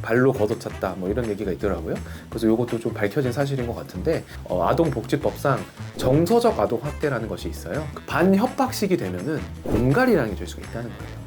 발로 걷어찼다 뭐 이런 얘기가 있더라고요. 그래서 이것도 좀 밝혀진 사실인 것 같은데 아동복지법상 정서적 아동 학대라는 것이 있어요. 반협박식이 되면은 공갈이라는 게 될 수가 있다는 거예요.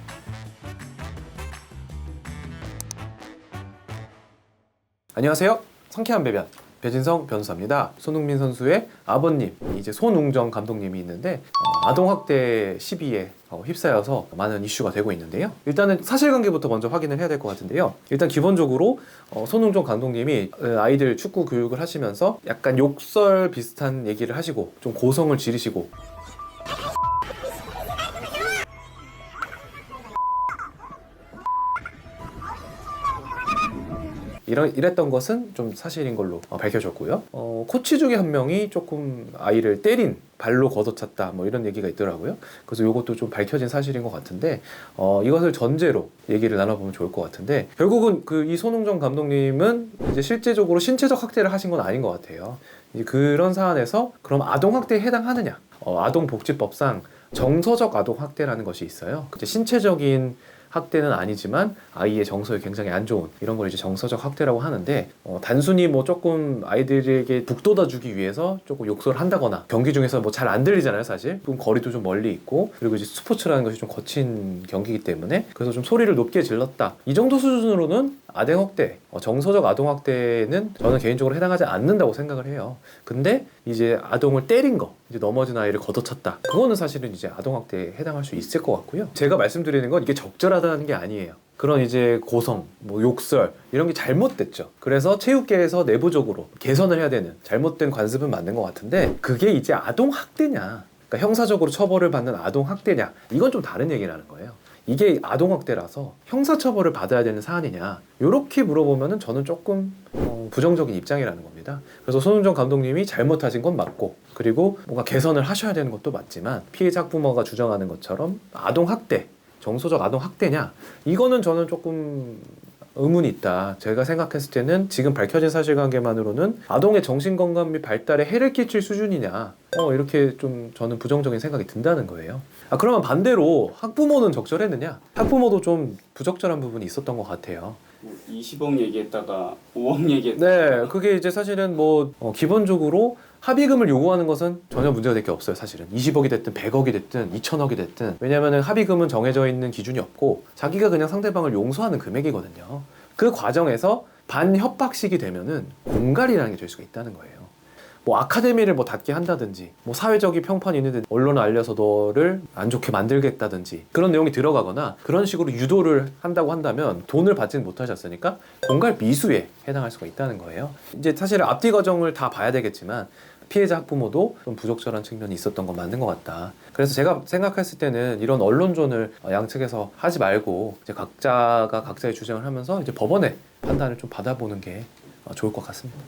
안녕하세요. 상쾌한 배변 배진성 변호사입니다. 손흥민 선수의 아버님, 이제 손웅정 감독님이 있는데 아동학대 시비에 휩싸여서 많은 이슈가 되고 있는데요. 일단은 사실관계부터 먼저 확인을 해야 될 것 같은데요. 일단 기본적으로 손웅정 감독님이 아이들 축구 교육을 하시면서 약간 욕설 비슷한 얘기를 하시고 좀 고성을 지르시고 이랬던 것은 좀 사실인 걸로 밝혀졌고요. 코치 중에 한 명이 조금 아이를 때린, 발로 걷어찼다 뭐 이런 얘기가 있더라고요. 그래서 이것도 좀 밝혀진 사실인 것 같은데 이것을 전제로 얘기를 나눠보면 좋을 것 같은데, 결국은 이 손흥정 감독님은 이제 실제적으로 신체적 학대를 하신 건 아닌 것 같아요. 이제 그런 사안에서 그럼 아동학대에 해당하느냐? 아동복지법상 정서적 아동학대라는 것이 있어요. 이제 신체적인 학대는 아니지만 아이의 정서에 굉장히 안 좋은 이런 걸 이제 정서적 학대라고 하는데, 단순히 뭐 조금 아이들에게 북돋아주기 위해서 조금 욕설을 한다거나, 경기 중에서 뭐 잘 안 들리잖아요 사실. 좀 거리도 좀 멀리 있고, 그리고 이제 스포츠라는 것이 좀 거친 경기이기 때문에 그래서 좀 소리를 높게 질렀다, 이 정도 수준으로는 아동학대, 정서적 아동학대는 저는 개인적으로 해당하지 않는다고 생각을 해요. 근데 이제 아동을 때린 거, 이제 넘어진 아이를 걷어찼다, 그거는 사실은 이제 아동학대에 해당할 수 있을 것 같고요. 제가 말씀드리는 건 이게 적절하다는 게 아니에요. 그런 이제 고성, 뭐 욕설 이런 게 잘못됐죠. 그래서 체육계에서 내부적으로 개선을 해야 되는 잘못된 관습은 맞는 것 같은데, 그게 이제 아동학대냐, 그러니까 형사적으로 처벌을 받는 아동학대냐, 이건 좀 다른 얘기라는 거예요. 이게 아동학대라서 형사처벌을 받아야 되는 사안이냐, 이렇게 물어보면은 저는 조금 부정적인 입장이라는 겁니다. 그래서 손흥정 감독님이 잘못하신 건 맞고, 그리고 뭔가 개선을 하셔야 되는 것도 맞지만, 피해자 학부모가 주장하는 것처럼 아동학대, 정서적 아동학대냐, 이거는 저는 조금 의문이 있다. 제가 생각했을 때는 지금 밝혀진 사실관계만으로는 아동의 정신건강 및 발달에 해를 끼칠 수준이냐, 이렇게 좀 저는 부정적인 생각이 든다는 거예요. 그러면 반대로 학부모는 적절했느냐? 학부모도 좀 부적절한 부분이 있었던 것 같아요. 20억 얘기했다가 5억 얘기했다가. 네, 그게 이제 사실은 뭐 기본적으로 합의금을 요구하는 것은 전혀 문제가 될 게 없어요. 사실은 20억이 됐든 100억이 됐든 2천억이 됐든, 왜냐하면 합의금은 정해져 있는 기준이 없고 자기가 그냥 상대방을 용서하는 금액이거든요. 그 과정에서 반협박식이 되면은 공갈이라는 게 될 수가 있다는 거예요. 뭐 아카데미를 뭐 닫게 한다든지, 뭐 사회적인 평판이 있는데 언론에 알려서 너를 안 좋게 만들겠다든지, 그런 내용이 들어가거나 그런 식으로 유도를 한다고 한다면 돈을 받지는 못하셨으니까 공갈 미수에 해당할 수가 있다는 거예요. 이제 사실 앞뒤 과정을 다 봐야 되겠지만 피해자 학부모도 좀 부적절한 측면이 있었던 건 맞는 것 같다. 그래서 제가 생각했을 때는 이런 언론존을 양측에서 하지 말고 이제 각자가 각자의 주장을 하면서 이제 법원의 판단을 좀 받아보는 게 좋을 것 같습니다.